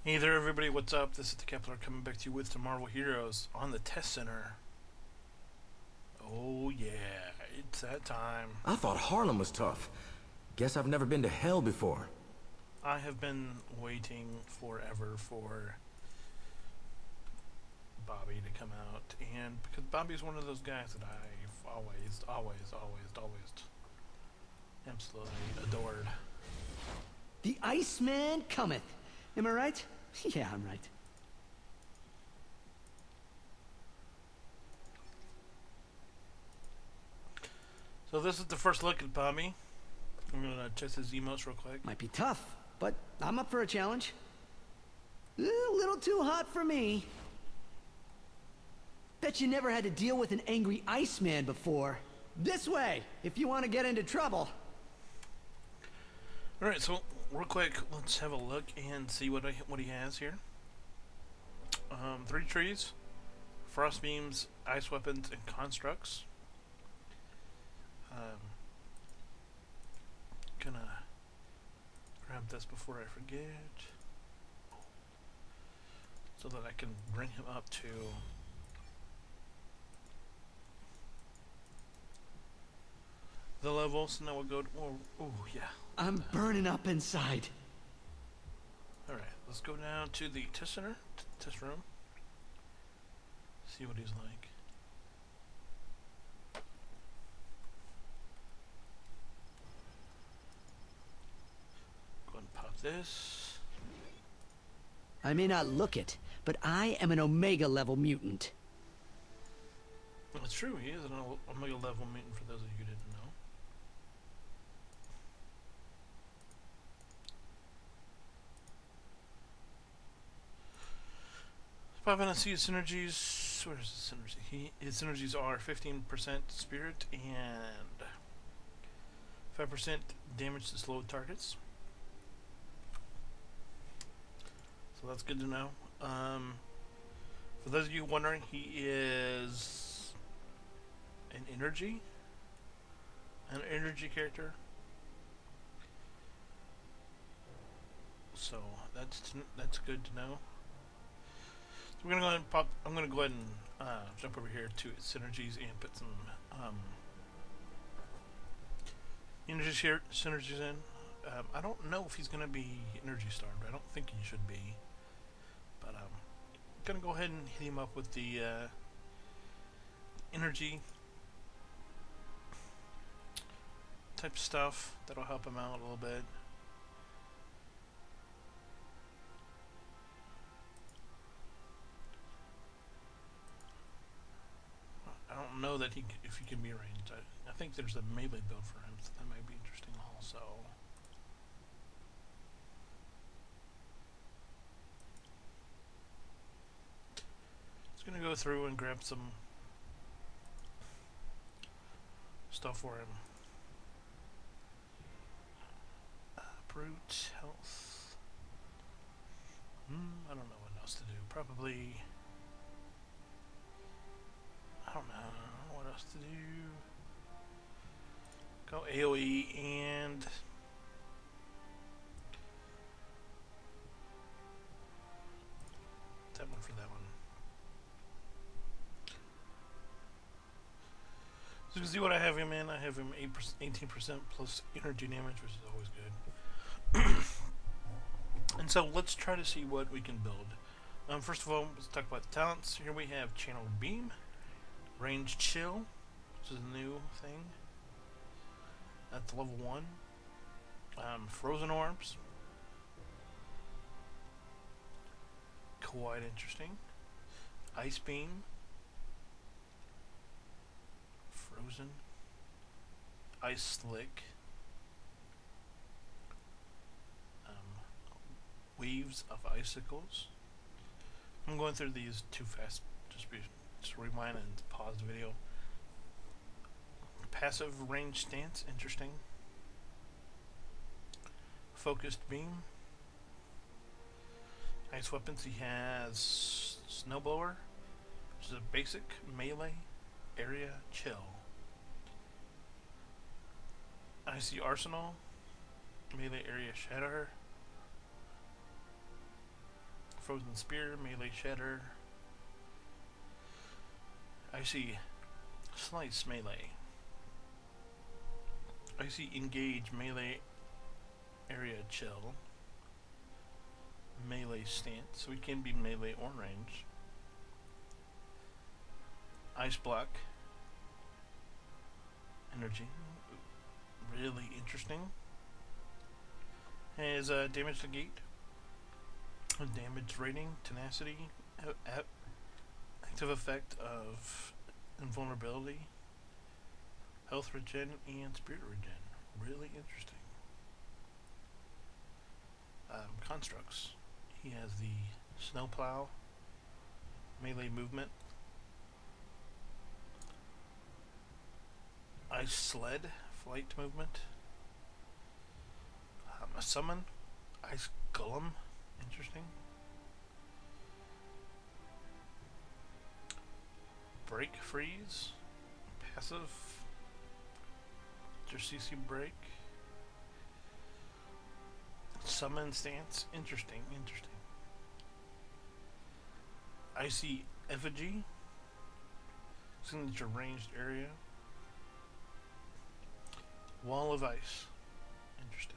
Hey there, everybody. What's up? This is TheKepler coming back to you with some Marvel Heroes on the Test Center. Oh, yeah, it's that time. I thought Harlem was tough. Guess I've never been to hell before. I have been waiting forever for Bobby to come out, and because Bobby's one of those guys that I've always absolutely adored. The Iceman cometh. Am I right? Yeah, I'm right. So this is the first look at Bobby. I'm gonna test his emotes real quick. Might be tough, but I'm up for a challenge. A little too hot for me. Bet you never had to deal with an angry Iceman before. This way, if you want to get into trouble. All right, so real quick, let's have a look and see what he has here. 3 trees, frost beams, ice weapons, and constructs. Gonna grab this before I forget, so that I can bring him up to the level. So now we'll go to, oh yeah. I'm burning up inside. Alright, let's go down to the test center, test room. See what he's like. Go ahead and pop this. I may not look it, but I am an Omega level mutant. Well, it's true, he is an Omega level mutant for those of you who didn't know. Pop in and see his synergies. Where's his synergy? His synergies are 15% spirit and 5% damage to slow targets. So that's good to know. For those of you wondering, he is an energy character. So that's good to know. So we're gonna go ahead and pop. I'm gonna go ahead and jump over here to synergies and put some synergies in. I don't know if he's gonna be energy starved. I don't think he should be. But I'm gonna go ahead and hit him up with the energy type stuff that'll help him out a little bit. I don't know that if he can be ranged. I think there's a melee build for him, so that might be interesting also. Just gonna go through and grab some stuff for him. Brute health. I don't know what else to do. Probably. I don't know what else to do. Go AoE and that one for that one. So you can see what I have him in. I have him 18% plus energy damage, which is always good. And so let's try to see what we can build. First of all, let's talk about the talents. Here we have Channel Beam, Range Chill, which is a new thing. That's level 1. Frozen Orbs. Quite interesting. Ice Beam. Frozen. Ice Slick. Waves of Icicles. I'm going through these too fast. Just rewind and pause the video. Passive range stance, interesting. Focused beam. Ice weapons, he has Snowblower, which is a basic melee area chill. Icy Arsenal, melee area shatter. frozen spear, melee shatter. I see slice melee. I see engage melee area chill. Melee stance, so we can be melee or range. Ice block. Energy. Really interesting. Has damage negate. Damage rating, tenacity, active effect of invulnerability, health regen, and spirit regen. Really interesting. Constructs. He has the snowplow, melee movement, ice sled, flight movement, a summon, ice golem, interesting. Break freeze, passive, just CC break. Summon stance, interesting. Icy effigy, signature ranged area. Wall of ice, interesting.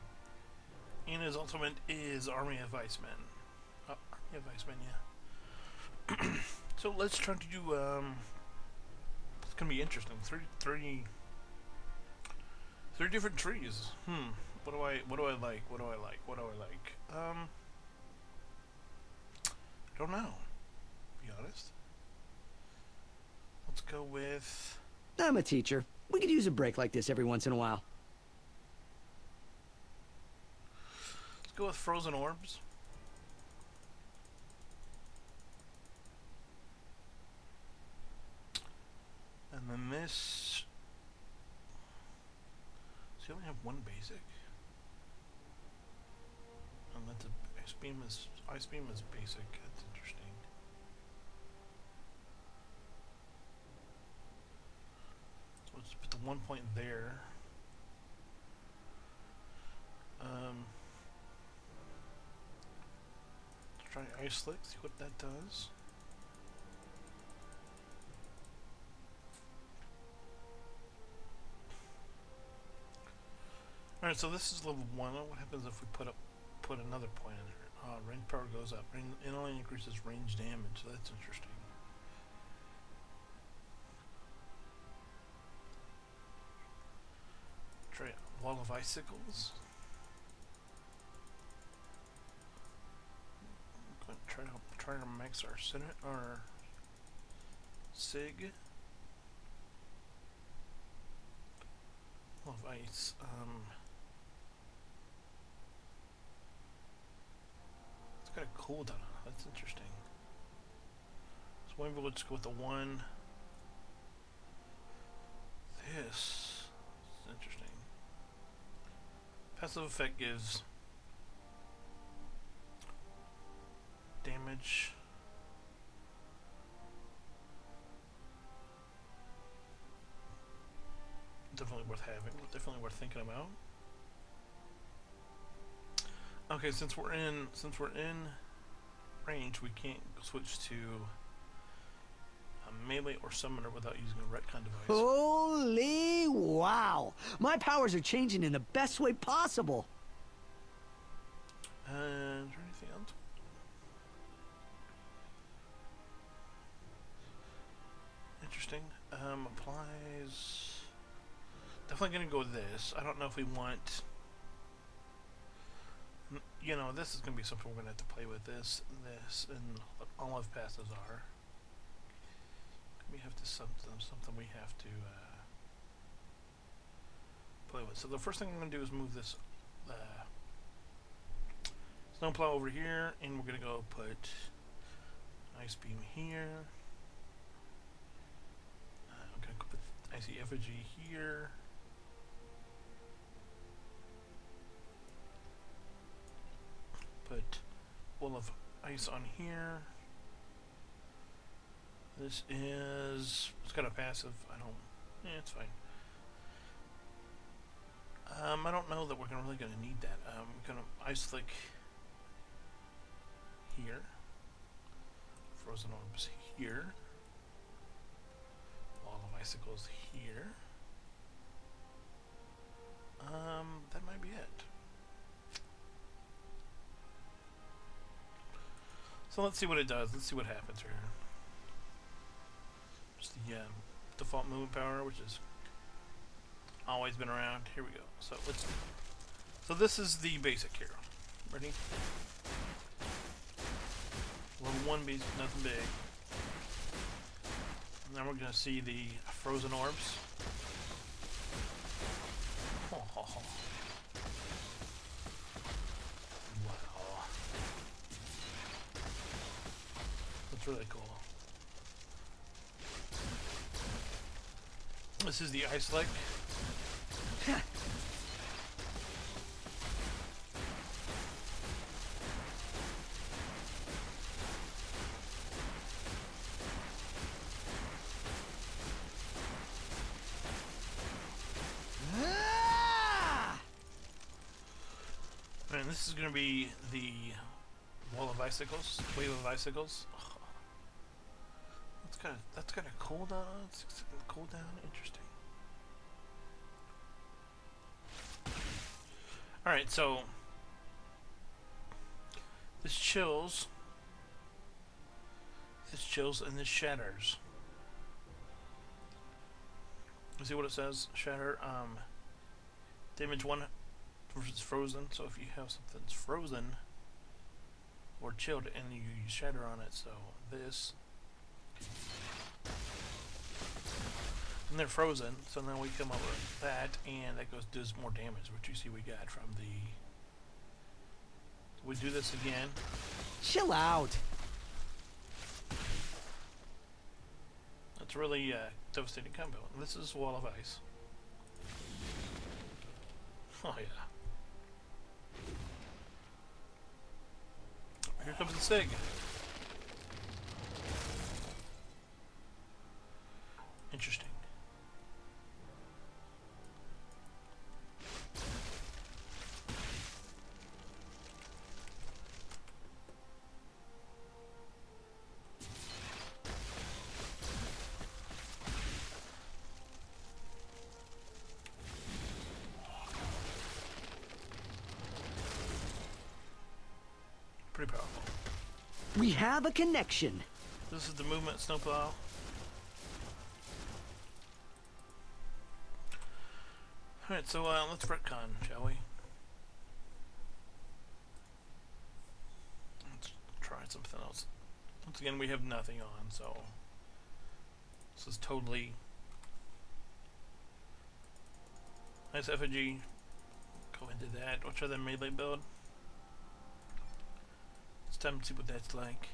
And his ultimate is Army of Icemen. Army of Icemen, yeah. So let's try to do. It's gonna be interesting. Three different trees. What do I like? I don't know. To be honest. Let's go with. I'm a teacher. We could use a break like this every once in a while. Let's go with frozen orbs. And then this. So you only have one basic. And that's ice beam is basic. That's interesting. So let's put the 1 point there. Let's try ice slick. See what that does. Alright, so this is level 1. What happens if we put another point in there? Range power goes up. It only increases range damage. So that's interesting. Try wall of icicles. I'm going to try to max our sig. Wall of ice. Got a cooldown on it. That's interesting. So maybe we'll just go with the one. This is interesting. Passive effect gives damage. Definitely worth having. Definitely worth thinking about. Okay, since we're in range, we can't switch to a melee or summoner without using a retcon device. Holy wow! My powers are changing in the best way possible. Is there anything else? Interesting. Applies. Definitely gonna go with this. I don't know if we want. You know, this is going to be something we're going to have to play with. This, and all of passes are. We have to something we have to play with. So the first thing I'm going to do is move this snowplow over here, and we're going to go put ice beam here. I'm going to put icy effigy here. Put wall of ice on here. This is, it's got a passive. It's fine. I don't know that we're really gonna need that. We're gonna ice flick here. frozen orbs here. Wall of icicles here. That might be it. So let's see what it does. Let's see what happens here. Just the default movement power, which has always been around. Here we go. So this is the basic here. Ready? Level 1 basic, nothing big. And then we're gonna see the frozen orbs. Oh. Wow. That's really cool. This is the ice lake. And this is going to be the wall of icicles, wave of icicles. Oh, that's got a cooldown. It's got a cooldown. Interesting. All right, so this chills, and this shatters. You see what it says? Shatter. Damage 1 versus frozen. So if you have something that's frozen or chilled, and you shatter on it, so this, and they're frozen. So now we come up with that, and that does more damage. What you see we got from the. We do this again. Chill out. That's really devastating combo. And this is Wall of Ice. Oh yeah. Here comes the Sig. Interesting. Pretty powerful. We have a connection. This is the movement snowplow. Alright, so let's retcon, shall we? Let's try something else. Once again, we have nothing on, so this is totally nice effigy. Go into that. We'll try the melee build. It's time to see what that's like.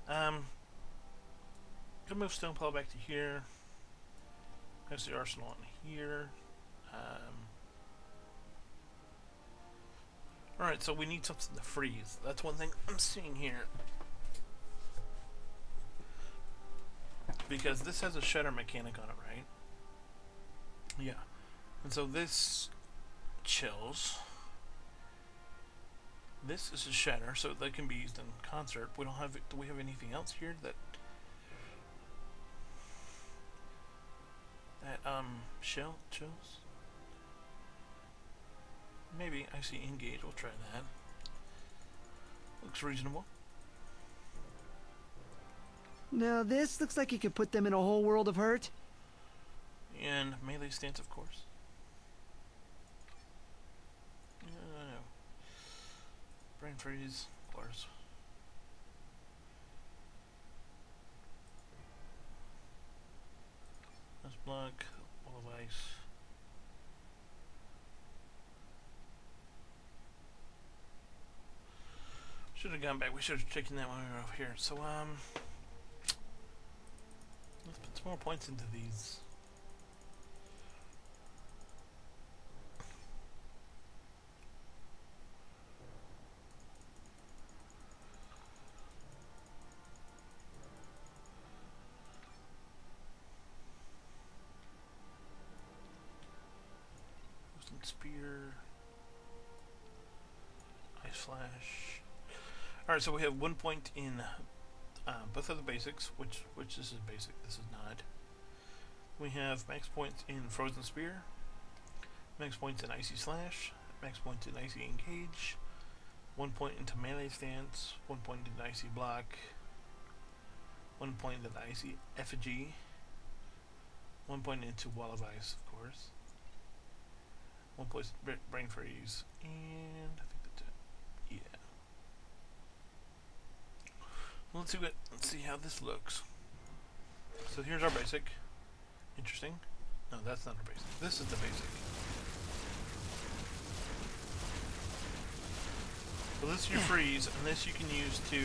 Gonna move Stoneplow back to here. There's the arsenal in here. Alright, so we need something to freeze. That's one thing I'm seeing here. Because this has a shutter mechanic on it, right? Yeah. And so this chills. This is a shatter, so that can be used in concert. We don't have. Do we have anything else here that chills? Maybe. I see engage. We'll try that. Looks reasonable. Now this looks like you could put them in a whole world of hurt. And melee stance, of course. Brain freeze, of course. Let's block, wall of ice. Should have gone back. We should have taken that when we were over here. So let's put some more points into these. Spear, ice flash. Alright, so we have 1 point in both of the basics, which this is basic, this is not. We have max points in Frozen Spear, max points in Icy Slash, max points in Icy Engage, 1 point into Melee Stance, 1 point in Icy Block, 1 point into Icy Effigy, 1 point into Wall of Ice, of course, 1 point Brain Freeze, and I think that's it. Yeah. Let's see how this looks. So here's our basic. Interesting. No, that's not our basic. This is the basic. So this is your freeze, and this you can use to,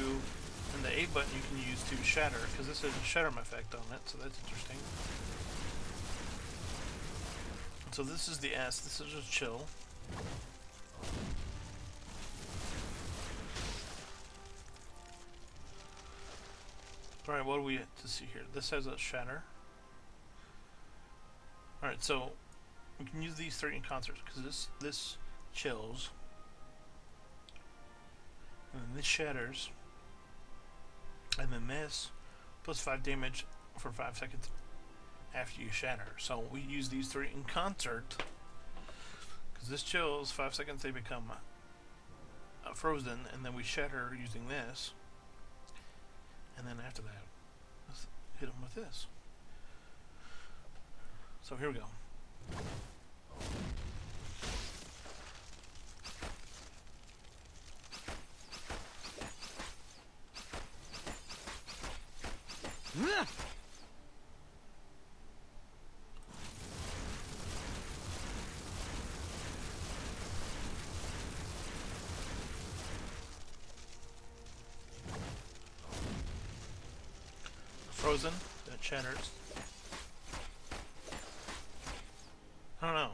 and the A button you can use to shatter, because this has a shatter effect on it, so that's interesting. So this is the S, this is just chill. Alright, what do we have to see here? This has a shatter. Alright, so we can use these three in concert, because this chills. And then this shatters. And then this plus 5 damage for 5 seconds after you shatter. So we use these three in concert, because this chills, 5 seconds they become frozen, and then we shatter using this. And then after that, let's hit them with this. So here we go. Frozen, that shatters. I don't know.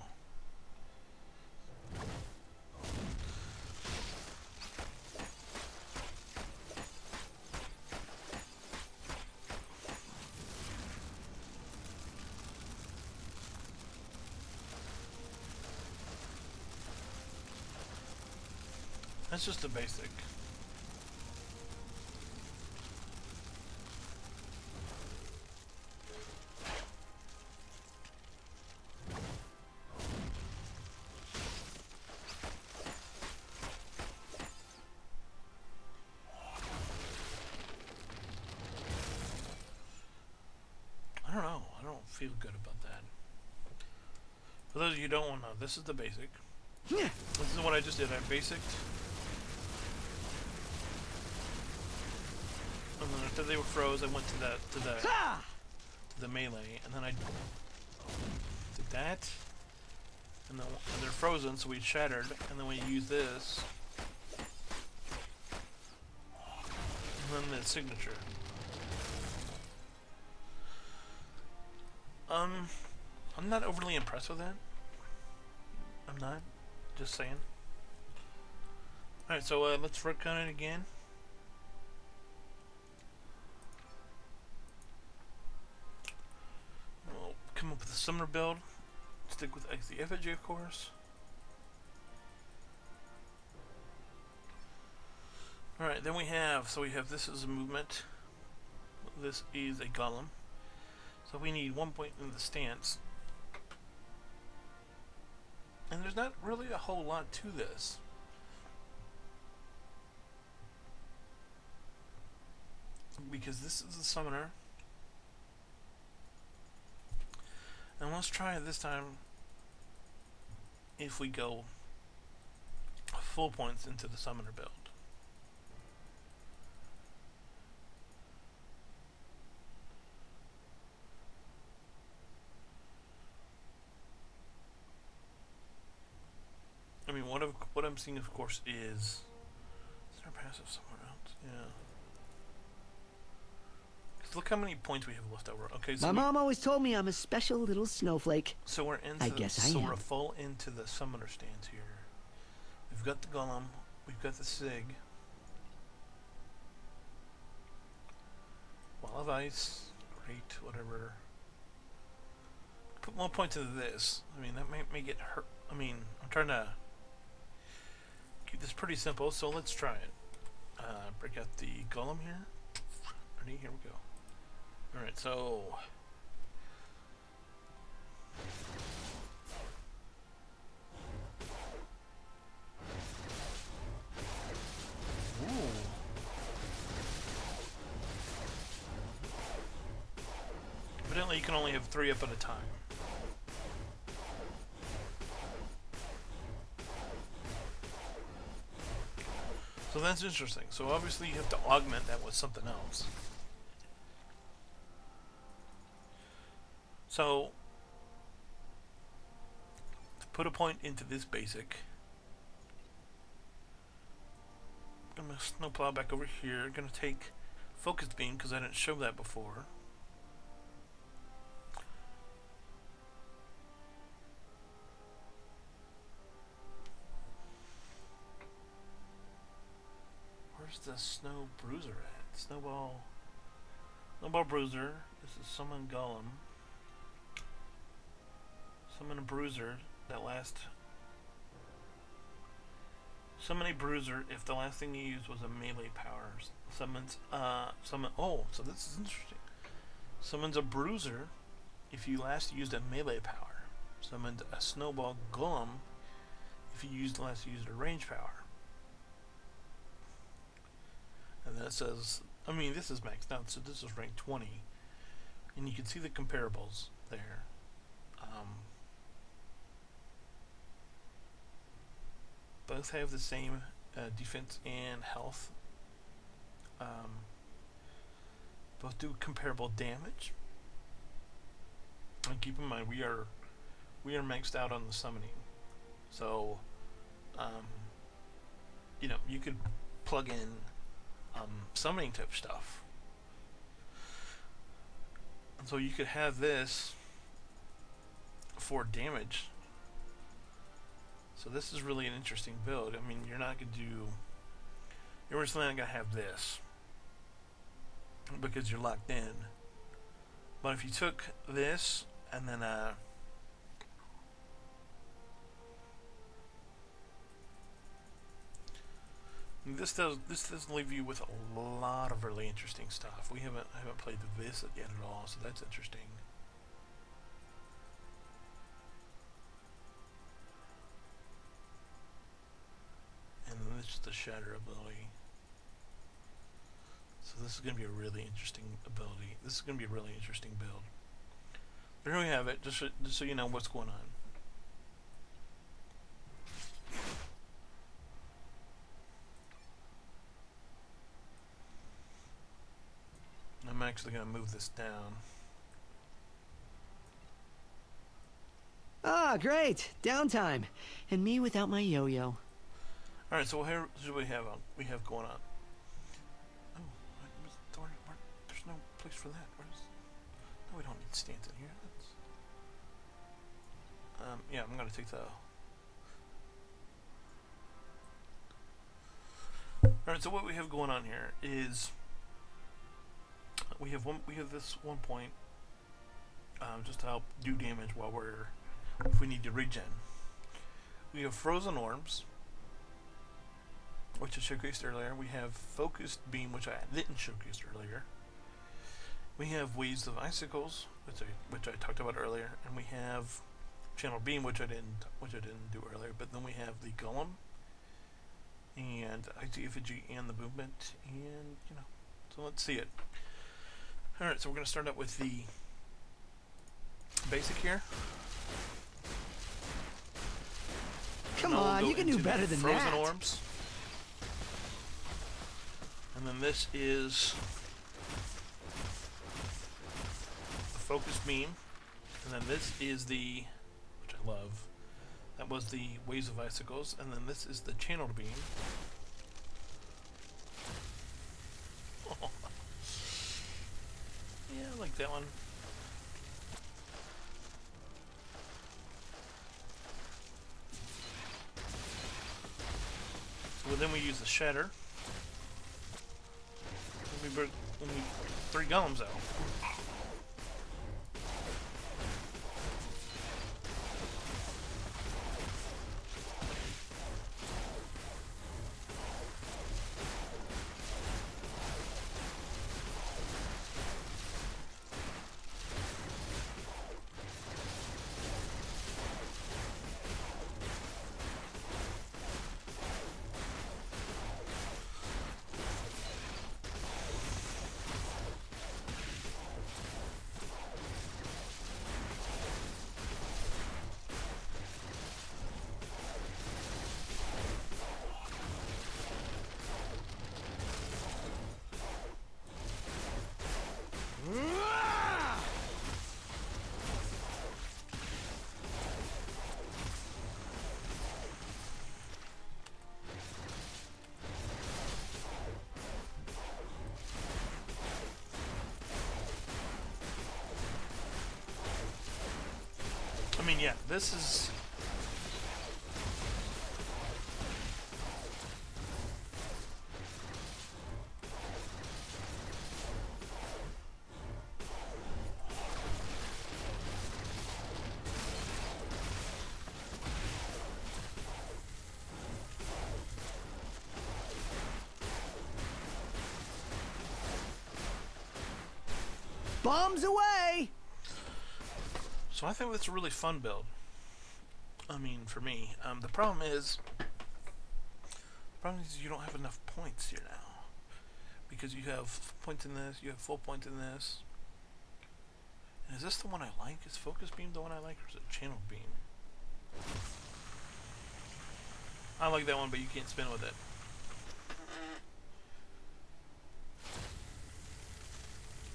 That's just the basic. I don't know. I don't feel good about that. For those of you who don't want to know, this is the basic. This is what I just did. I basicked. And then after they were froze, I went to the melee, and then I did that. And then they're frozen, so we shattered, and then we use this. And then the signature. I'm not overly impressed with that. I'm not. Just saying. Alright, so let's work on it again. We'll come up with a summoner build. Stick with the effigy, of course. Alright, then we have this is a movement. This is a golem. So we need 1 point in the stance. And there's not really a whole lot to this. Because this is a summoner. And let's try it this time if we go full points into the summoner build. I mean, what I'm seeing, of course, is there passive somewhere else? Yeah. Cause look how many points we have left over. Okay, so my mom always told me I'm a special little snowflake. So we're into. We're full into the summoner stance here. We've got the golem. We've got the sig. Wall of ice. Great. Whatever. Put more points into this. I mean, that may get hurt. I mean, I'm trying to keep this pretty simple, so let's try it. Break out the golem here. Ready? Here we go. Alright, so... Ooh. Evidently you can only have 3 up at a time. So that's interesting. So obviously you have to augment that with something else. So, to put a point into this basic, I'm going to snowplow back over here. I'm going to take focused beam because I didn't show that before. Where's the snow bruiser at? Snowball bruiser. This is summon golem. Summon a bruiser that last. Summon a bruiser if the last thing you used was a melee power. Summons summon. Oh, so this is interesting. Summons a bruiser if you last used a melee power. Summons a snowball golem if you used a range power. And then it says, I mean, this is maxed out, so this is rank 20. And you can see the comparables there. Both have the same defense and health. Both do comparable damage. And keep in mind, we are maxed out on the summoning. So, you know, you could plug in summoning type stuff. And so you could have this for damage. So this is really an interesting build. I mean, you're not going to do... You're just not going to have this because you're locked in. But if you took this and then this does leave you with a lot of really interesting stuff. I haven't played this yet at all, so that's interesting. And then this is the shatter ability. So this is going to be a really interesting ability. This is going to be a really interesting build. But here we have it, just so you know what's going on. I'm actually going to move this down. Ah, great. Downtime. And me without my yo-yo. Alright, so here's what we have going on. Oh, there's no place for that. No, we don't need stands in here. Yeah, I'm going to take the... Alright, so what we have going on here is... We have this 1 point just to help do damage while if we need to regen. We have frozen orbs, which I showcased earlier. We have focused beam, which I didn't showcase earlier. We have waves of icicles, which I talked about earlier, and we have channel beam, which I didn't do earlier. But then we have the golem and IT effigy and the movement, and so let's see it. Alright, so we're going to start out with the basic here. Come on, you can do better than that. Frozen orbs. And then this is the focused beam. And then this is the, which I love, that was the waves of icicles. And then this is the channeled beam. Yeah, I like that one. So then we use the shatter. We bring 3 golems out. yeah, this is... Bombs away! So I think that's a really fun build. I mean, for me. The problem is you don't have enough points here now. Because you have points in this, you have full points in this. And is this the one I like? Is Focus Beam the one I like, or is it Channel Beam? I like that one, but you can't spin with it.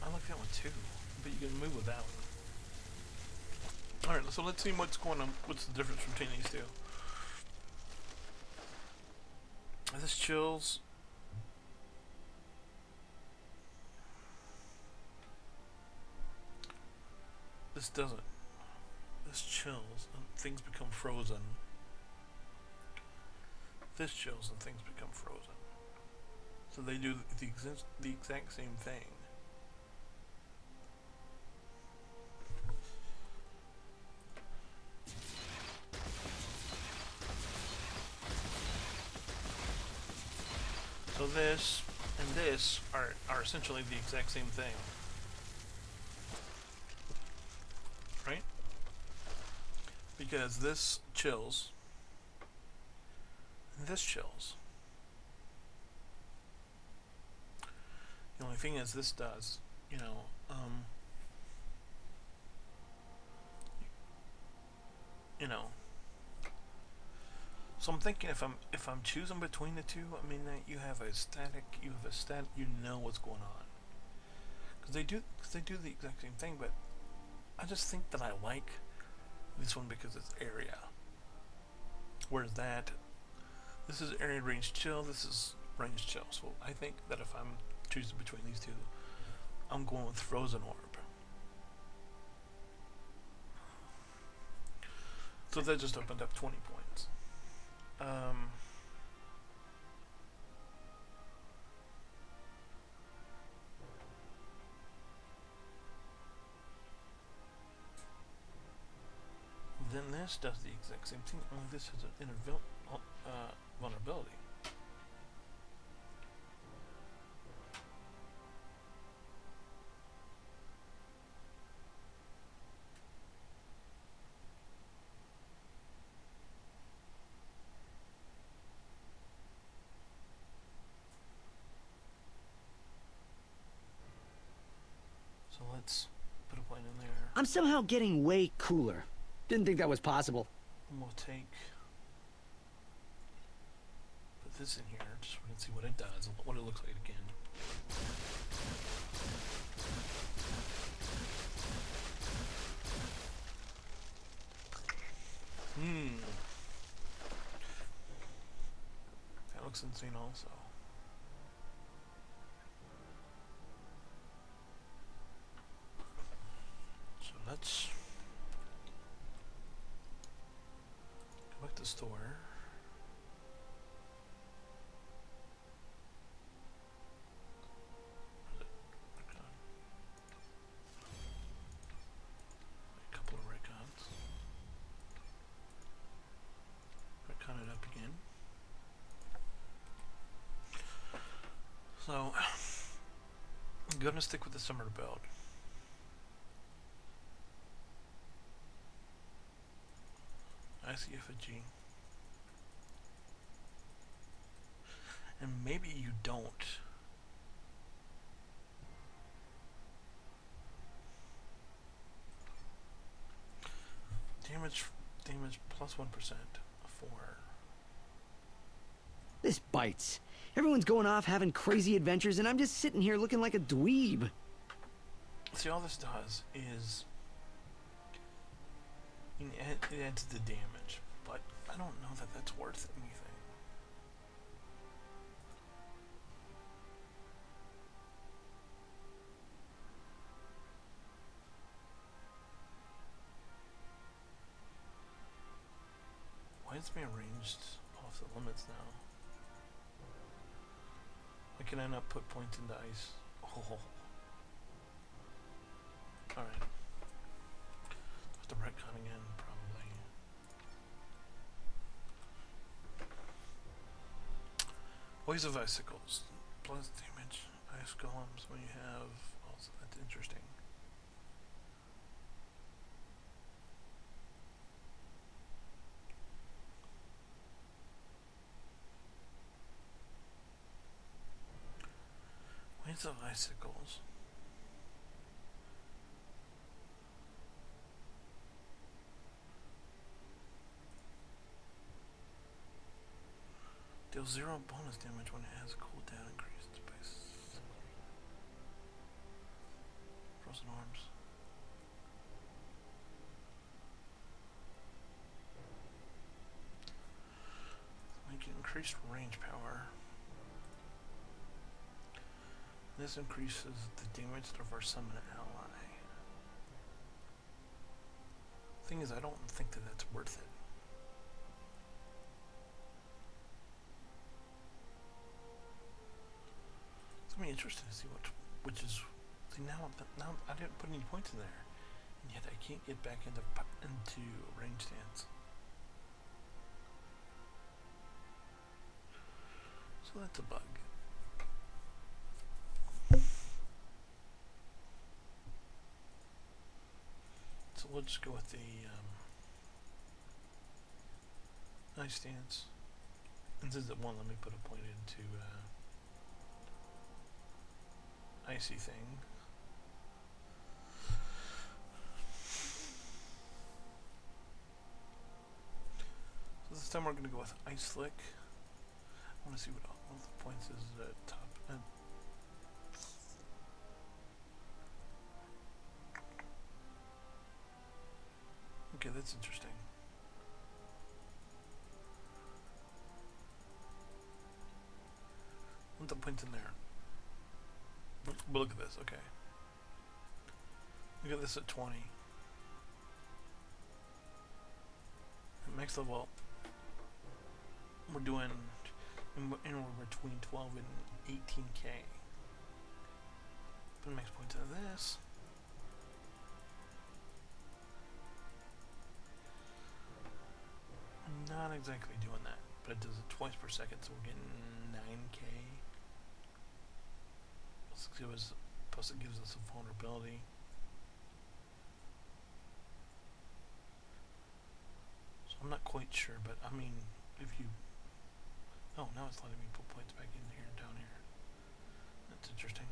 I like that one too, but you can move with that one. Alright, so let's see what's going on. What's the difference between these two? This chills. This doesn't. This chills and things become frozen. This chills and things become frozen. So they do the exact same thing. So this and this are essentially the exact same thing. Right? Because this chills and this chills. The only thing is this does, you know, you know. So I'm thinking if I'm choosing between the two, I mean that you have a static, you know what's going on. Because they do the exact same thing, but I just think that I like this one because it's area. Whereas this is area range chill, this is range chill. So I think that if I'm choosing between these two, I'm going with Frozen Orb. So that just opened up 20 points. Then this does the exact same thing, only this has an vulnerability. So let's put a plane in there. I'm somehow getting way cooler. Didn't think that was possible. And we'll put this in here just so we can see what it does, what it looks like again. That looks insane also. So let's go back to the store. A couple of recons. Recon it up again. So I'm gonna stick with the summer build. I see effigy. And maybe you don't. Damage plus 1%. 4. This bites. Everyone's going off having crazy adventures, and I'm just sitting here looking like a dweeb. See, all this does is it adds the damage, but I don't know that that's worth anything. lets me arranged off the limits now. Why can I not put points into ice? Oh. Alright. Have to retcon again, probably. Waves of icicles. Plus damage ice golems when you have... Also, that's interesting. Waves of icicles. Deals 0 bonus damage when it has cooldown increased by frozen arms. Make increased range power. This increases the damage of our summon ally. Thing is, I don't think that that's worth it. It's gonna be interesting to see which is. See now I didn't put any points in there, and yet I can't get back into range stance. So that's a bug. So we'll just go with the ice stance. And since it won't let me put a point into icy thing. So this time we're going to go with Ice Slick. I want to see what all the points is at top. Okay, that's interesting. What the points in there? But look at this, okay. Look at this at 20. At max level, we're doing anywhere between 12 and 18k. Put max points out of this. I'm not exactly doing that, but it does it twice per second, so we're getting 9k. Plus it gives us a vulnerability. So I'm not quite sure, but I mean, if you... Oh, now it's letting me put points back in here and down here. That's interesting.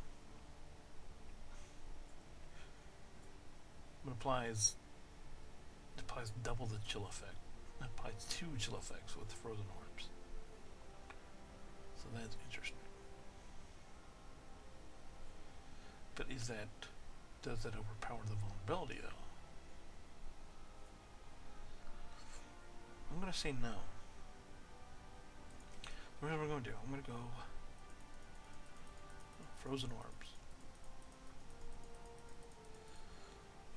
It applies double the chill effect. It applies 2 chill effects with frozen orbs. So that's interesting. But does that overpower the vulnerability though? I'm gonna say no. Here's what we're gonna do. I'm gonna go frozen orbs.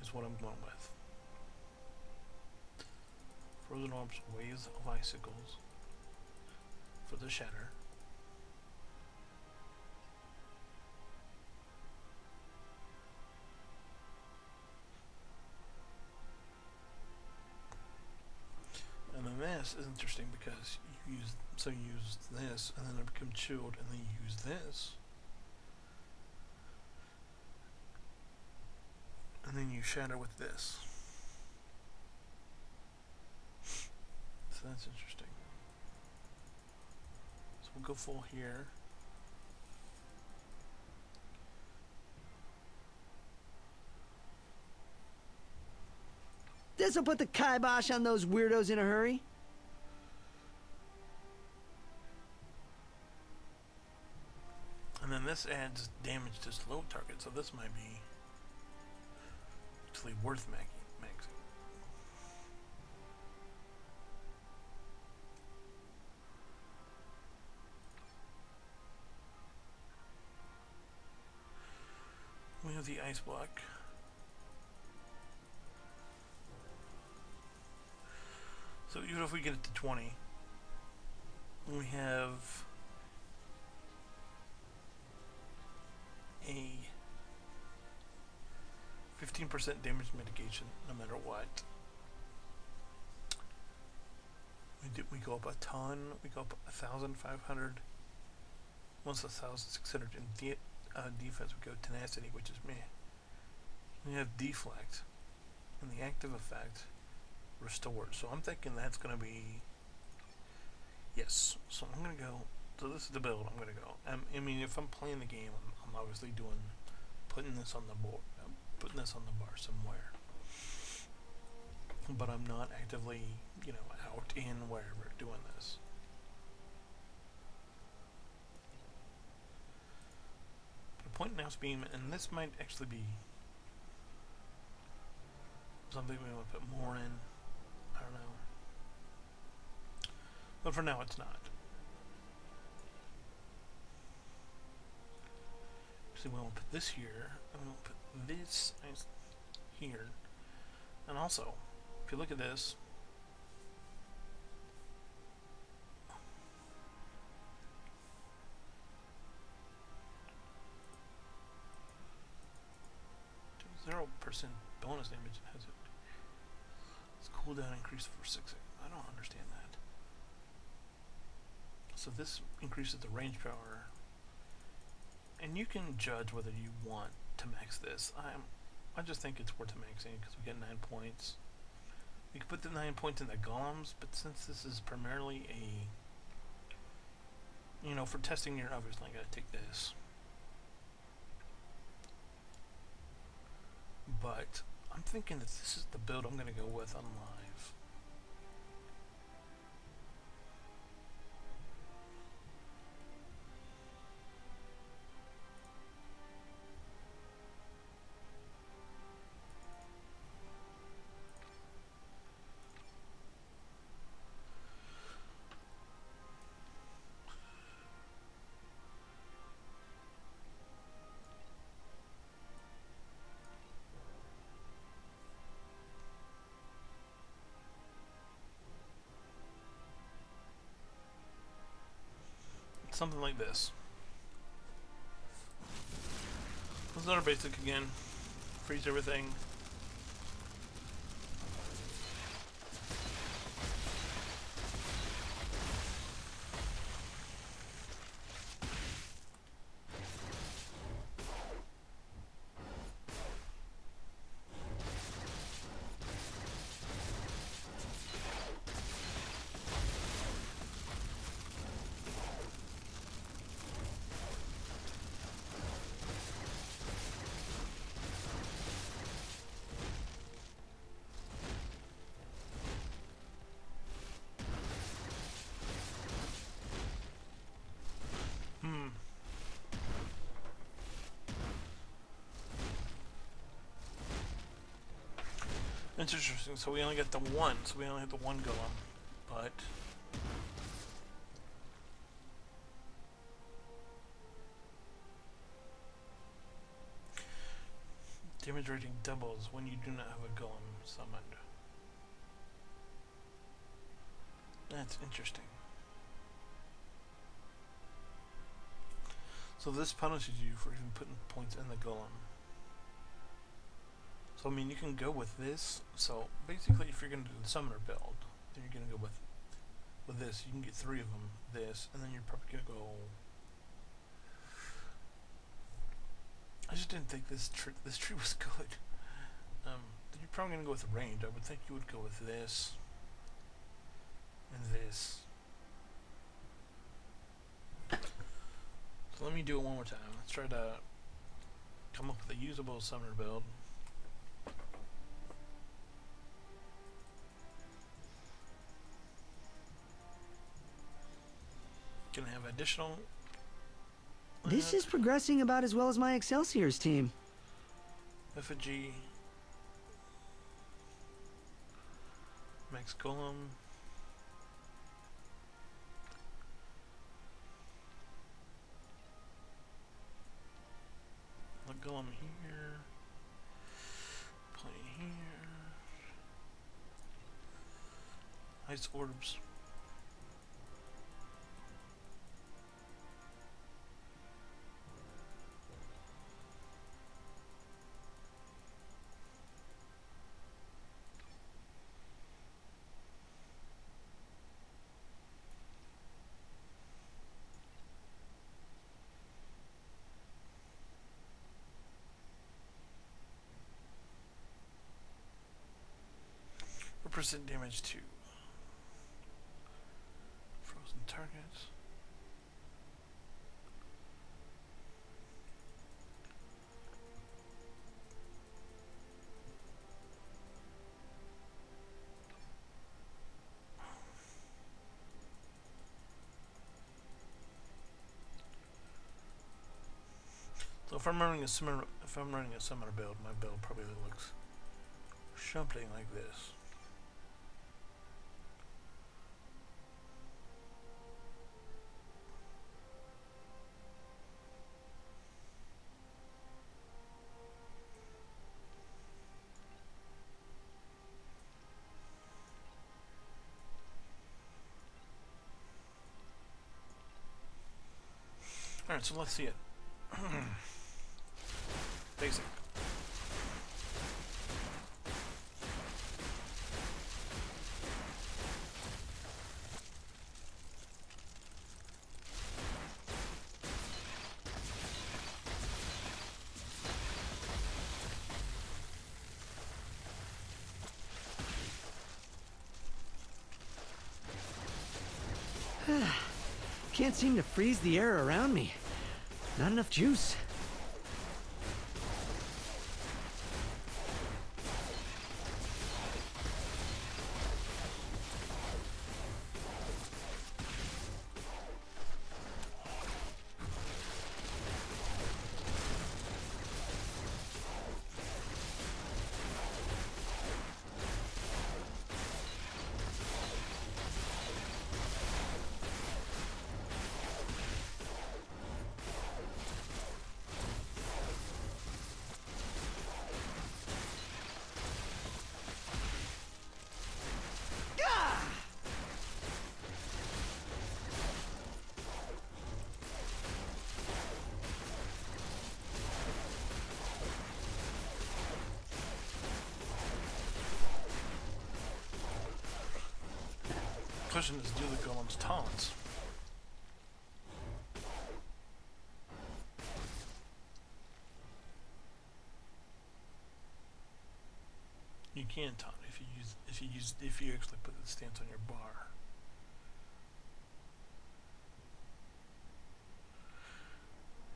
Is what I'm going with. Frozen orbs, waves of icicles for the shatter. And then this is interesting because you use this and then it becomes chilled and then you use this. And then you shatter with this. So that's interesting. So we'll go full here. This'll put the kibosh on those weirdos in a hurry. And then this adds damage to slow target, so this might be actually worth maxing. We have the ice block. So even if we get it to 20, we have a 15% damage mitigation no matter what. We go up a ton. We go up 1,500. Once 1,600 in defense, we go tenacity, which is me. We have deflect, and the active effect restored. So I'm thinking that's going to be yes. So I'm going to go. So this is the build I'm going to go. I mean, if I'm playing the game, I'm obviously putting this on the board, putting this on the bar somewhere. But I'm not actively, out in wherever doing this. The point mouse beam, and this might actually be something we want to put more in. I don't know. But for now, it's not. So we want to put this here, and we want to put this here. And also, if you look at this, .0% bonus damage has it. It's cooldown increased for 6 seconds. I don't understand that. So this increases the range power, and you can judge whether you want to max this. I just think it's worth maxing because we get 9 points. We could put the 9 points in the golems, but since this is primarily for testing, you're obviously going to take this. But I'm thinking that this is the build I'm going to go with on live. Something like this. This is our basic again. Freeze everything. It's interesting. So we only get the one. So we only have the one golem, but damage rating doubles when you do not have a golem summoned. That's interesting. So this punishes you for even putting points in the golem. So I mean, you can go with this. So basically, if you're going to do the summoner build, then you're going to go with this. You can get 3 of them. This, and then you're probably going to go. I just didn't think this tree was good. You're probably going to go with range. I would think you would go with this and this. So let me do it one more time. Let's try to come up with a usable summoner build. Gonna have additional. This is progressing about as well as my Excelsior's team. Effigy. Max Golem. The Golem here. Play here. ice orbs. Percent damage to frozen targets. So if I'm running a similar build, my build probably looks something like this. Alright, so let's see it. Basic. Can't seem to freeze the air around me. Not enough juice. Question is, do the golems taunts? You can taunt if you actually put the stance on your bar.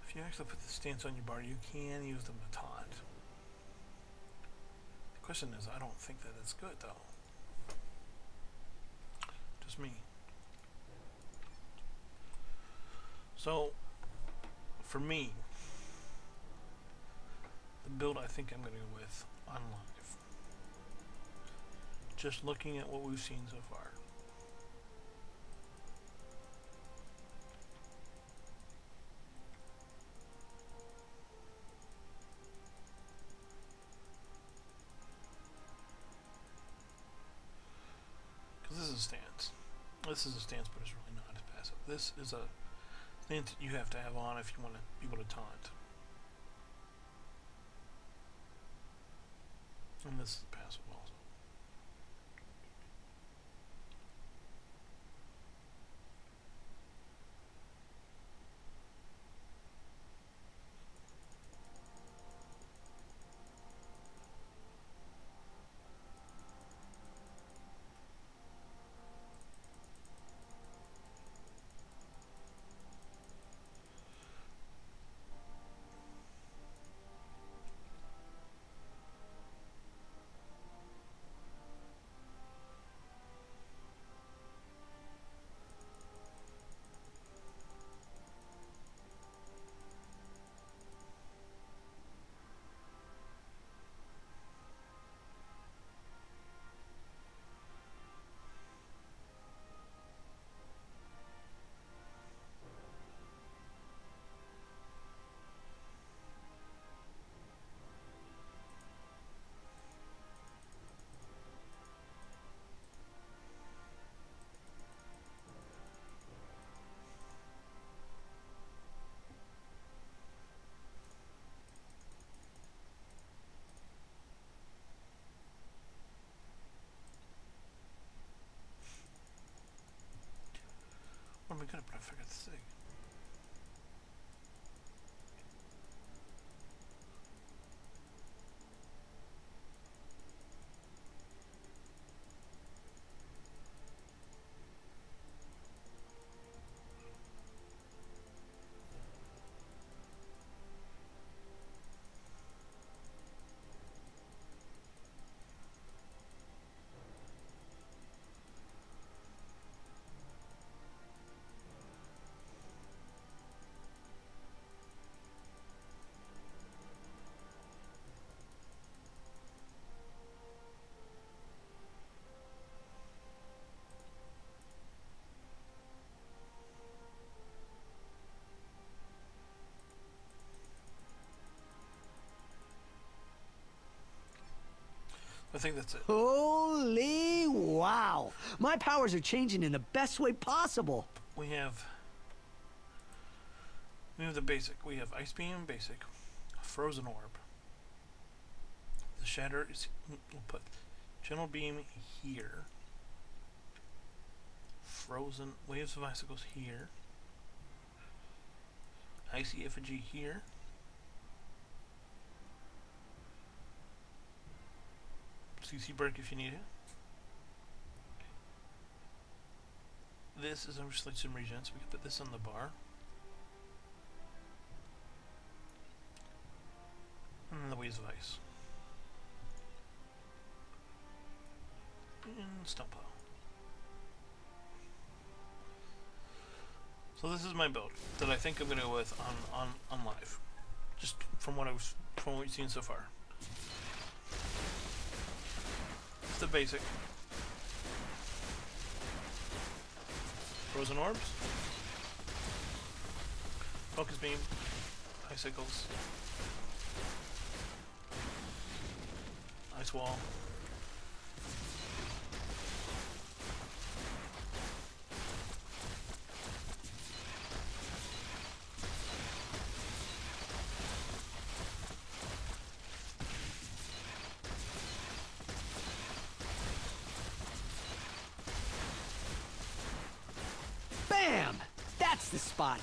If you actually put the stance on your bar, you can use them to taunt. The question is, I don't think that it's good though. Just me. So, for me, the build I think I'm going to go with on live, just looking at what we've seen so far, because this is a stance. This is a stance, but it's really not as passive. This is a stance that you have to have on if you want to be able to taunt. And this is passive also. I think that's it. Holy wow! My powers are changing in the best way possible. We have the basic. We have Ice Beam, basic. Frozen Orb. The Shatter is... We'll put Channel Beam here. Frozen Waves of Icicles here. Icy Effigy here. CC Break if you need it. This is obviously some regen, so we can put this on the bar. And then the Waves of Ice. And Stumpo. So this is my build that I think I'm gonna go with on live. Just from what we've seen so far. It's the basic. Frozen Orbs. Focus Beam. Icicles. Ice Wall. Bam! That's the spot.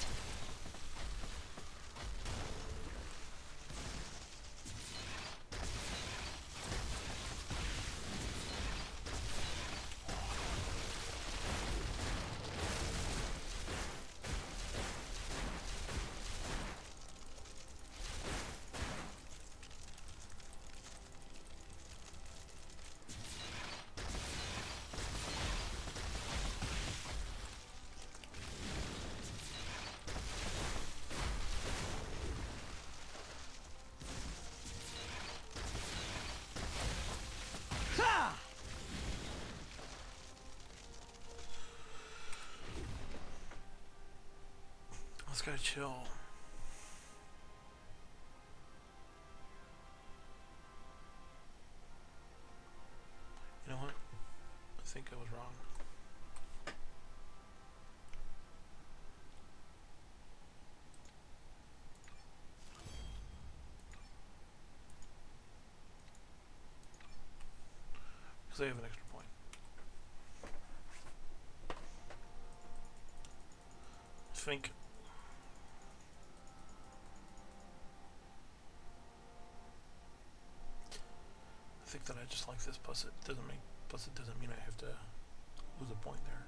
Ha! Let's go chill. You know what? I think I was wrong. Because I have an extra point. I think that I just like this. Plus it doesn't mean I have to lose a point there.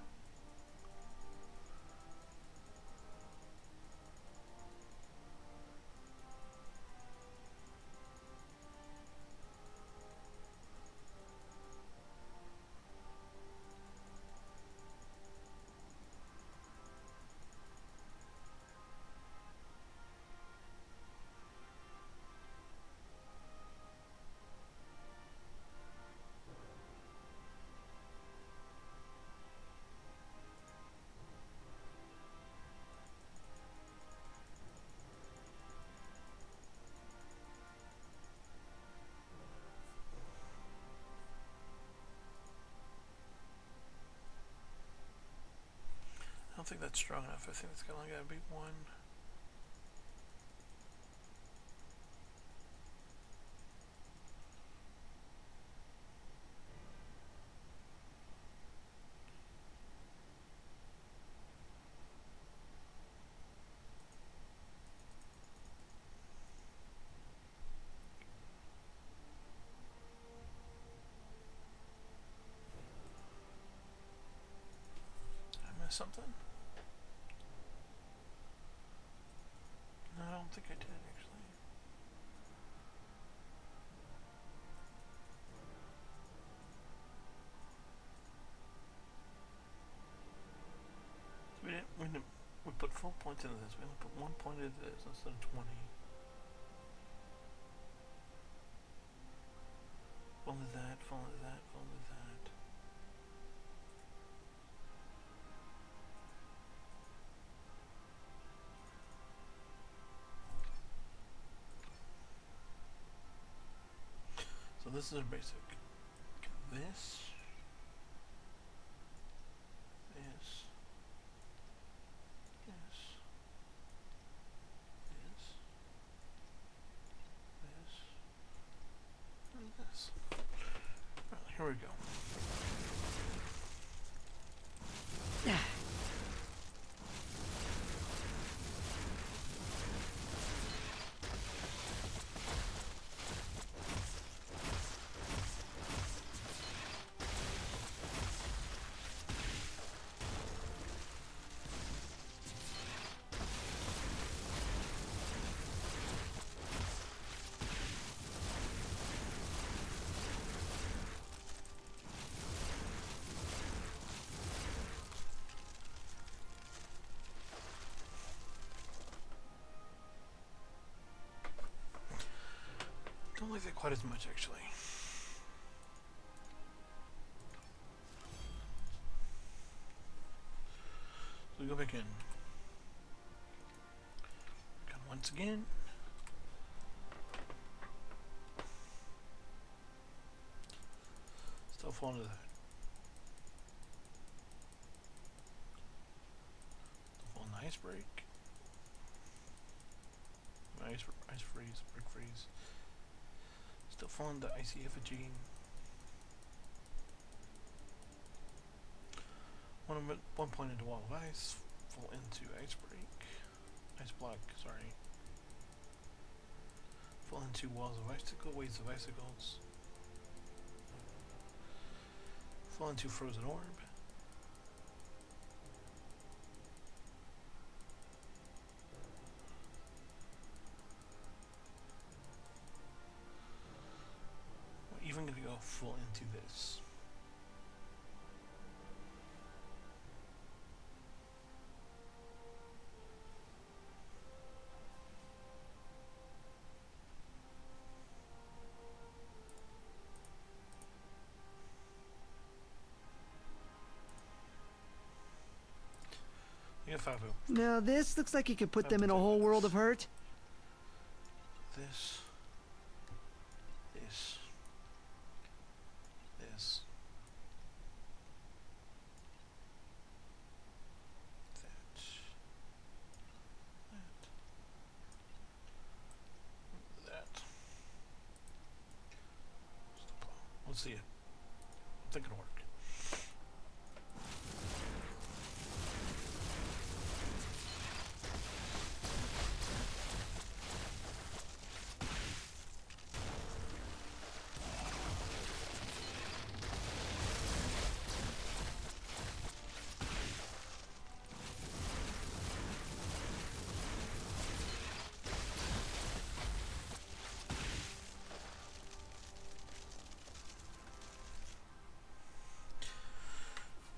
I don't think that's strong enough. I think it's only got to be one. Did I miss something? No, I don't think I did actually. We put 4 points into this. We only put 1 point into this instead of 20. Fall into that, fall into that, fall into that. So this is our basic. this. This. This. This. This. And this. Well, here we go. Don't like that quite as much, actually. So we go back in. Back on once again. Still fall into that. Still fall in the ice break. Ice freeze, brick freeze. Still fall into icy effigy. One point into wall of ice. Fall into ice break. Ice block, sorry. Fall into walls of icicle, waves of icicles. Fall into frozen orb. We're even gonna go full into this. We got 5 of them. Now this looks like you could put them in a whole world of hurt. This. This. This. That. Let's see it. I think it'll work.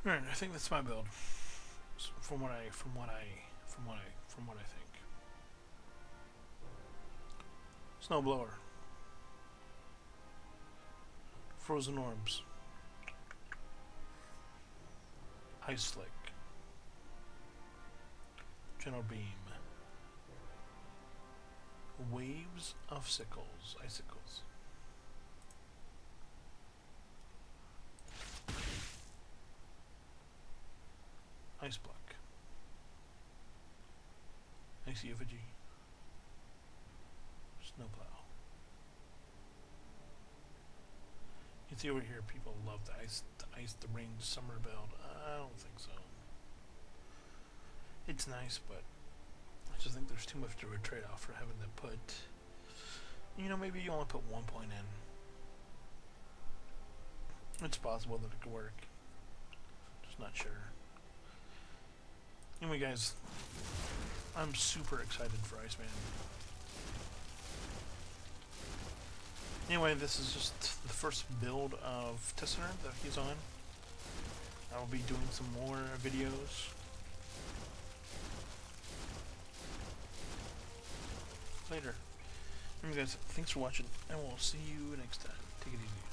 Alright, I think that's my build. From what I think. Snowblower. Frozen orbs. Ice slick. Gentle beam. Waves of icicles. Ice block. Icy effigy. Snowplow. You can see over here people love the range summer build. I don't think so. It's nice, but I just think there's too much of a trade-off for having to put, you know, maybe you only put 1 point in. It's possible that it could work. Just not sure. Anyway, guys, I'm super excited for Iceman. Anyway, this is just the first build of Tessiner that he's on. I will be doing some more videos. Later. Anyway, guys, thanks for watching, and we'll see you next time. Take it easy.